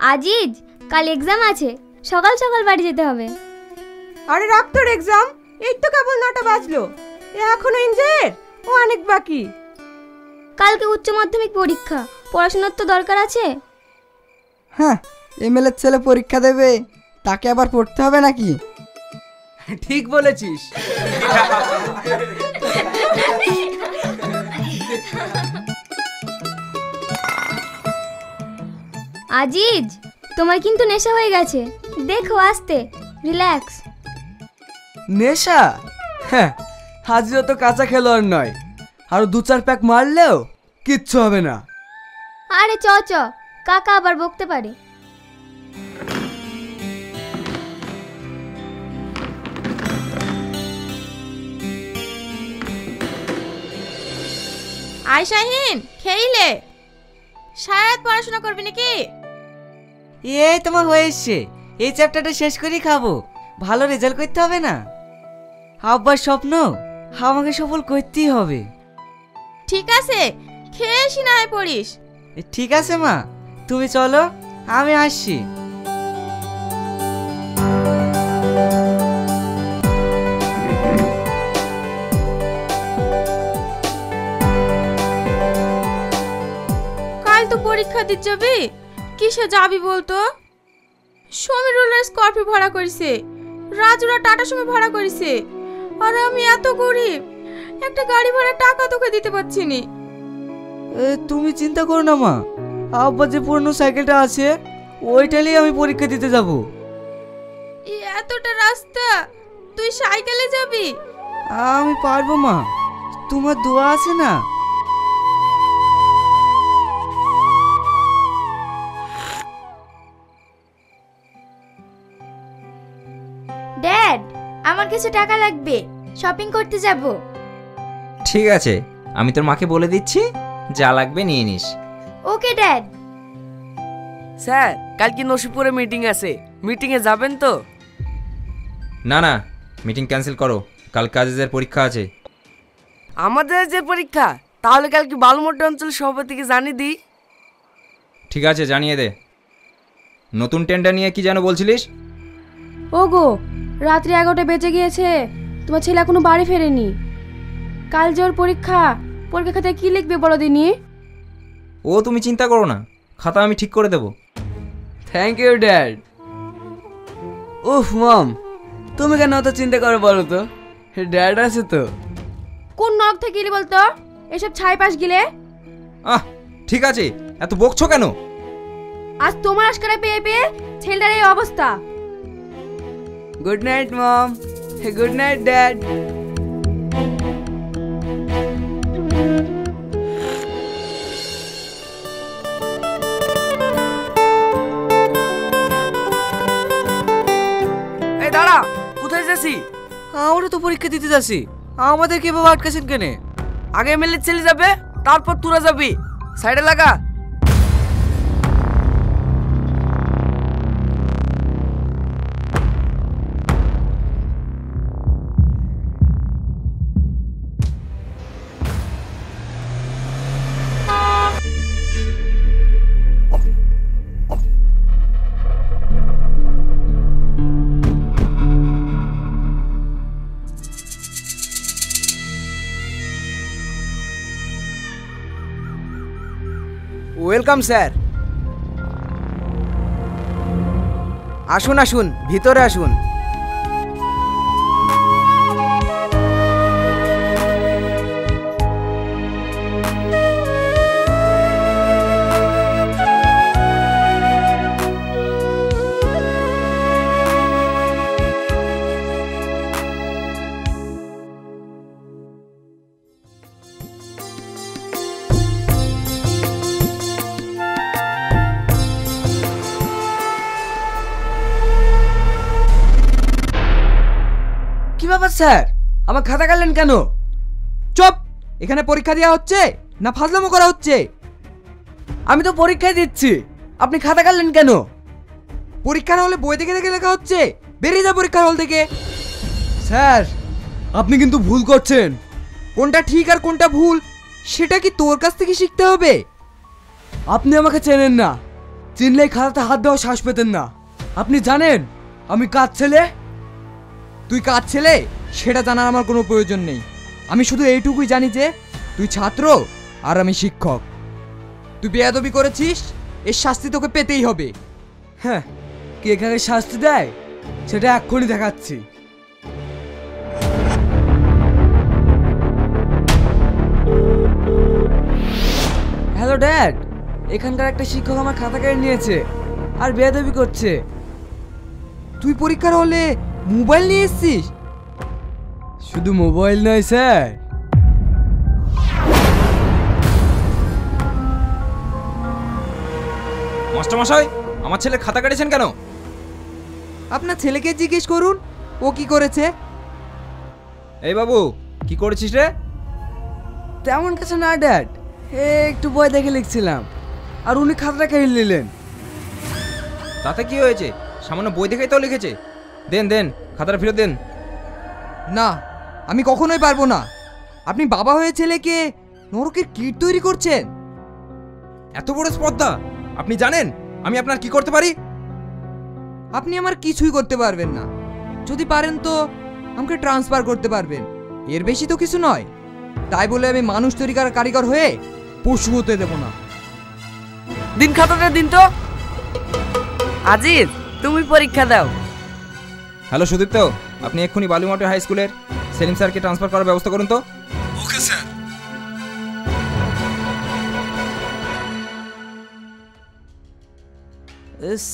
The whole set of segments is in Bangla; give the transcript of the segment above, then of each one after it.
আজিজ, কাল এক্সাম আছে, সকাল সকাল বাড়ি যেতে হবে। আরে রাখ তোর এক্সাম, এই তো কেবল 9টা বাজলো, এখনো এনজয়ের ও অনেক বাকি। কালকে উচ্চ মাধ্যমিক পরীক্ষা, পড়াশোনার তো দরকার আছে। হ্যাঁ, এমএলএর ছেলে পরীক্ষা দেবে, তাকে আবার পড়তে হবে নাকি? ঠিক বলেছিস। আজিজ, তোমার কিন্তু নেশা হয়ে গেছে, দেখো আস্তে, রিল্যাক্স। নেশা? হ্যাঁ, হাজিও তো কাঁচা খেলোয়াড় নয়, আর 2-4 প্যাক মারলেও কিচ্ছু হবে না। আরে চ চ, কাকা আবার বকতে পারে। আয় শাহিন, খেইলে সারা রাত পড়াশোনা করবি নাকি? এই তোমার হয়েছে, এই চ্যাপ্টারটা শেষ করেই খাবো, ভালো রেজাল্ট করতে হবে না? আব্বার স্বপ্ন আমাকে সফল করতেই হবে। ঠিক আছে, খেয়ে এসি না হয় পড়িস। ঠিক আছে মা, তুমি চলো, আমি আসছি। কাল তো পরীক্ষা দিতে যাবি, কিসে যাবি বলতো? সমীরুল স্করপিও ভাড়া করেছে, রাজুরা টাটা সুমো ভাড়া করেছে, আর আমি এত গরিব, একটা গাড়ি ভাড়া টাকা তোকে দিতে পারছি না। তুমি চিন্তা করো না মা, আব্বার যে পুরনো সাইকেলটা আছে ওইটালেই আমি পরীক্ষা দিতে যাব। এতটা রাস্তা তুই সাইকেলে যাবি? আমি পারবো মা, তোমার দোয়া আছে না। ড্যাড, আমার কিছু টাকা লাগবে, শপিং করতে যাব। ঠিক আছে, আমি তোর মাকে বলে দিচ্ছি, যা লাগবে নিয়ে নিস। Okay dad. স্যার, কালকে নসিপুরে মিটিং আছে, মিটিংয়ে যাবেন তো? না না, মিটিং ক্যান্সেল করো, কাল কাজের পরীক্ষা আছে। আমাদের যে পরীক্ষা, তাহলে কালকে বালুমোট্টা অঞ্চল সভাপতিকে জানিয়ে দিই। ঠিক আছে, জানিয়ে দে। নতুন টেন্ডার নিয়ে কি যেন বলছিলিস? ওগো, রাত্রি 11টা বেজে গিয়েছে, তোমার ছেলে এখনো বাড়ি ফেরেনি। কাল যে ওর পরীক্ষা, পরীক্ষা খাতায় কি লিখবে বলো দিনি? ও তুমি চিন্তা করো না, খাতা আমি ঠিক করে দেবো। Thank you dad. উফ মম, তুমি কেন অত চিন্তা করো বলো তো, ড্যাড আছে তো। কোন নখ থেকে গেলি বলতো, এসব ছাই পাশ গিলে? ঠিক আছে, এত বকছো কেন? আজ তোমার আশকারা পেয়ে পেয়ে ছেলেটার এই অবস্থা। Good night mom. Good night dad. এই দাঁড়া, কোথায় যাচ্ছি? আমরা তো পরীক্ষা দিতে যাচ্ছি, আমাদেরকে এভাবে আটকাছেন কেন? আগে এমএলএ ছেলে যাবে, তারপর তোরা যাবি, সাইডে লাগা। Welcome sir. আসুন আসুন, ভিতরে আসুন। কি ব্যাপার স্যার, আমার খাতা কাটলেন কেন? চুপ! এখানে পরীক্ষা দেওয়া হচ্ছে না ফাজলামো করা হচ্ছে? আমি তো পরীক্ষায় দিচ্ছি, আপনি খাতা কাটলেন কেন? পরীক্ষার হলে বই দেখে দেখে লেখা হচ্ছে, বেরিয়ে যা পরীক্ষার হল থেকে। স্যার, আপনি কিন্তু ভুল করছেন। কোনটা ঠিক আর কোনটা ভুল সেটা কি তোর কাছ থেকে শিখতে হবে? আপনি আমাকে চেনেন না, চিনলেই খাতাতে হাত দেওয়া শ্বাস পেতেন না। আপনি জানেন আমি কার ছেলে? তুই কার ছেলে সেটা জানার আমার কোনো প্রয়োজন নেই। আমি শুধু এইটুকুই জানি যে তুই ছাত্র আর আমি শিক্ষক। তুই বেয়াদবি করেছিস, এর শাস্তি তোকে পেতেই হবে। হ্যাঁ, কে কাকে শাস্তি দেয় সেটা এক্ষুনি দেখাচ্ছি। হ্যালো ড্যাড, এখানকার একটা শিক্ষক আমার খাতা কেড়ে নিয়েছে আর বেয়াদবি করছে। তুই পরীক্ষার হলে মোবাইল নিয়ে এসেছিস? শুধু মোবাইল নয় স্যার, মাস্টারমশাই, আমার ছেলে খাতা কেটেছেন কেন? আপনার ছেলেকে জিজ্ঞেস করুন ও কি করেছে। এই বাবু, কি করেছিস রে? তেমন কিছু না ড্যাড, একটু বই দেখে লিখছিলাম আর উনি খাতাটা কেড়ে নিলেন। তাতে কি হয়েছে? সামান্য বই দেখেই তো লিখেছে। দেন দেন, খাতাটা ফেরত দেন। না, আমি কখনোই পারবো না। আপনি বাবা হয়ে ছেলেকে নরকের কীট তৈরি করছেন। এত বড় স্পর্ধা! আপনি জানেন আমি আপনার কি করতে পারি? আপনি আমার কিছুই করতে পারবেন না। যদি পারেন তো আমাকে ট্রান্সফার করতে পারবেন, এর বেশি তো কিছু নয়। তাই বলে আমি মানুষ তৈরি করার কারিগর হয়ে পশু হতে দেব না। দিন খাতাটা দিন তো। আজিজ, তুমি পরীক্ষা দাও। হ্যালো সুদীপ্ত, আপনি এক্ষুনি বালুমাটি হাই স্কুলের সেলিম স্যারকে ট্রান্সফার করার ব্যবস্থা করুন তো। Okay sir.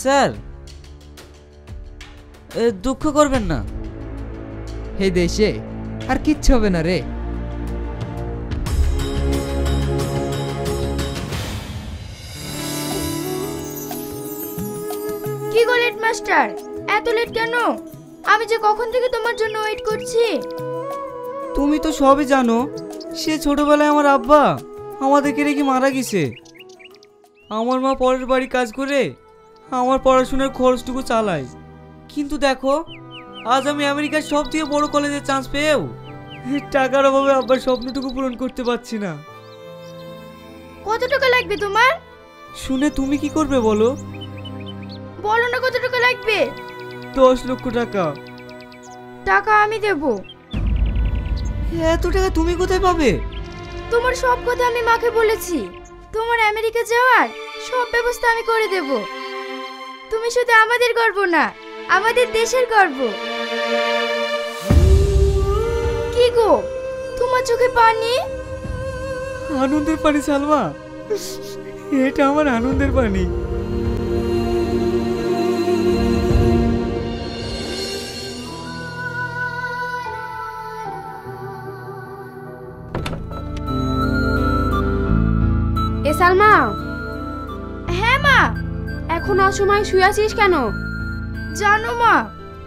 স্যার, দুঃখ করবেন না। এই দেশে আর কিচ্ছু হবে না রে। কি গো লেট মাস্টার, এত লেট কেন? আমি যে কখন থেকে তোমার জন্য ওয়েট করছি। তুমি তো সবই জানো, সে ছোটবেলায় আমার আব্বা আমাদেরকে রেখে মারা গেছে। আমার মা পরের বাড়ি কাজ করে আমার পড়াশোনার খরচটুকু চালায়। কিন্তু দেখো, আজ আমি আমেরিকার সবথেকে বড় কলেজে চান্স পেয়েও টাকার অভাবে আব্বার স্বপ্নটুকু পূরণ করতে পারছি না। কত টাকা লাগবে তোমার? শুনে তুমি কি করবে বলো? বলো না কত টাকা লাগবে। 10 লক্ষ টাকা। টাকা আমি দেব। এত টাকা তুমি কোথায় পাবে? তোমার সব কথা আমি মাকে বলেছি। তোমার আমেরিকা যাওয়ার সব ব্যবস্থা আমি করে দেব। তুমি শুধু আমাদের গর্ব না, আমাদের দেশের গর্ব। কি গো, তোমার চোখে পানি? আনন্দের পানি সালমা, এটা আমার আনন্দের পানি। এ সালমা। হ্যাঁ মা। এখন অসময় শুয়ে আছিস কেন? জানো মা,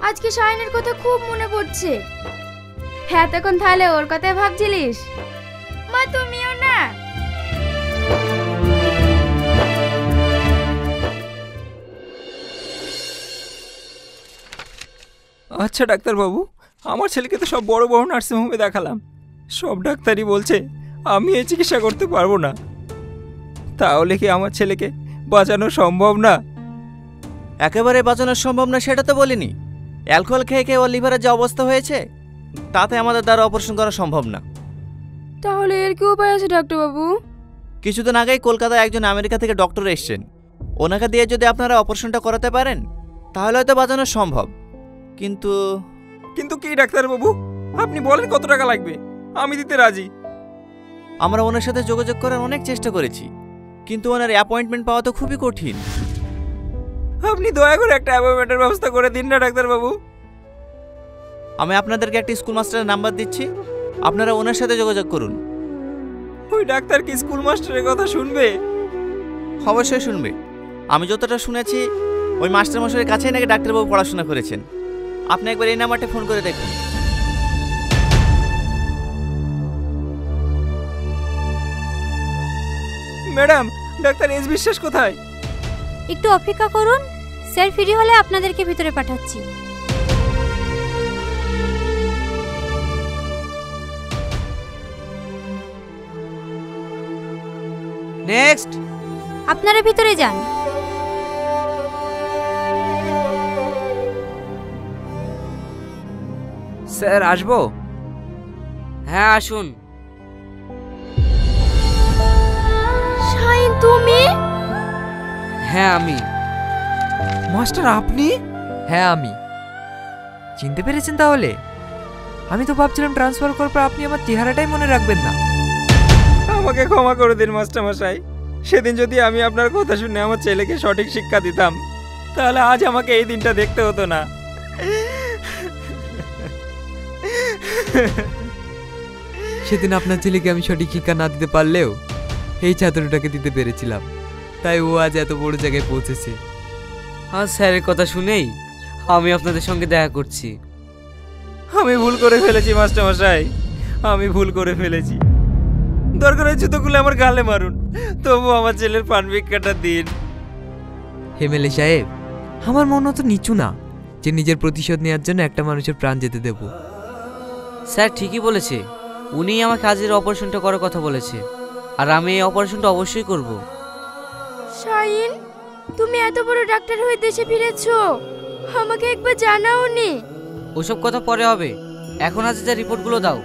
আজকে শাইনের কথা খুব মনে পড়ছে। হ্যাঁ, তখন তাহলে ওর কথাই ভাবছিলিস? মা তুমিও না? আচ্ছা ডাক্তারবাবু, আমার ছেলেকে তো সব বড় বড় নার্সিংহোমে দেখালাম। সব ডাক্তারই বলছে আমি এই চিকিৎসা করতে পারবো না। তাহলে কি আমার ছেলেকে বাঁচানো সম্ভব না? একেবারে বাঁচানো সম্ভব না সেটা তো বলিনি। অ্যালকোহল খেয়ে খেয়ে ওর লিভারের যে অবস্থা হয়েছে, তাতে আমাদের দ্বারা অপারেশন করা সম্ভব না। তাহলে এর কি উপায় আছে ডাক্তারবাবু? কিছুদিন আগেই কলকাতায় একজন আমেরিকা থেকে ডক্টর এসেছেন। ওনাকে দিয়ে যদি আপনারা অপারেশনটা করাতে পারেন তাহলে হয়তো বাঁচানো সম্ভব। কিন্তু কিন্তু কি ডাক্তারবাবু, আপনি বলেন কত টাকা লাগবে, আমি দিতে রাজি। আমরা ওনার সাথে যোগাযোগ করার অনেক চেষ্টা করেছি, কিন্তু ওনার অ্যাপয়েন্টমেন্ট পাওয়া তো খুবই কঠিন। আপনি দয়া করে একটা অ্যাপয়েন্টমেন্টের ব্যবস্থা করে দিন না ডাক্তারবাবু। আমি আপনাদেরকে একটা স্কুল মাস্টারের নাম্বার দিচ্ছি, আপনারা ওনার সাথে যোগাযোগ করুন। ওই ডাক্তার কি স্কুল মাস্টারের কথা শুনবে? অবশ্যই শুনবে। আমি যতটা শুনেছি ওই মাস্টারমশাইয়ের কাছেই নাকি ডাক্তারবাবু পড়াশোনা করেছেন। আপনি একবার এই নাম্বারটা ফোন করে দেখুন। ম্যাডাম, ডাক্তার এস বিশ্বাস কোথায়? একটু অপেক্ষা করুন, স্যার ফ্রি হলে আপনাদেরকে ভিতরে পাঠাচ্ছি। নেক্সট। আপনারা ভিতরে যান। স্যার আসবো? হ্যাঁ আসুন। শাহিন তুমি? হ্যাঁ আমি। মাস্টার আপনি? হ্যাঁ আমি। চিনতে পেরেছেন তাহলে? আমি তো ভাবছিলাম ট্রান্সফার করার পর আপনি আমার চেহারাটাই মনে রাখবেন না। আমাকে ক্ষমা করে দিন মাস্টারমশাই। সেদিন যদি আমি আপনার কথা শুনে আমার ছেলেকে সঠিক শিক্ষা দিতাম, তাহলে আজ আমাকে এই দিনটা দেখতে হতো না। সেদিন আপনার ছেলেকে আমি সঠিক শিক্ষা না দিতে পারলেও এই ছাত্রটাকে দিতে পেরেছিলাম, তাই ও আজ এত বড় জায়গায় পৌঁছেছে। আজ স্যারের কথা শুনেই আমি আপনাদের সঙ্গে দেখা করছি। আমি ভুল করে ফেলেছি মাস্টারমশাই, আমি ভুল করে ফেলেছি। দরকার হয় জুতোগুলো আমার গালে মারুন, তবু আমার ছেলের প্রাণ ভিক্ষাটা দিন। এমএলএ সাহেব, আমার মন তো নিচু না যে নিজের প্রতিশোধ নেওয়ার জন্য একটা মানুষের প্রাণ যেতে দেব। স্যার ঠিকই বলেছে, উনিই আমাকে আজের অপারেশনটা করার কথা বলেছে, আর আমি এই অপারেশনটা অবশ্যই করব। শাহিন, তুমি এত বড় ডাক্তার হয়ে দেশে ফিরেছো, আমাকে একবার জানাওনি? ওসব কথা পরে হবে, এখন আজ যা রিপোর্টগুলো দাও।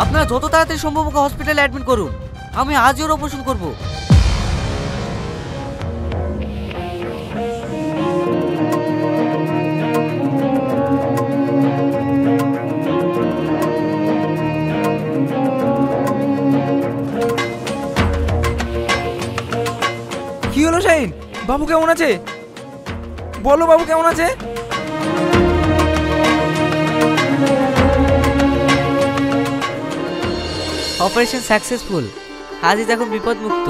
আপনারা যত তাড়াতাড়ি সম্ভব ওকে হসপিটালে অ্যাডমিট করুন, আমি আজই ওর অপারেশন করব। কি হলো শাহিন? বাবু কেমন আছে? বলো বাবু কেমন আছে? অপারেশন সাকসেসফুল, আজিজ এখন বিপদমুক্ত।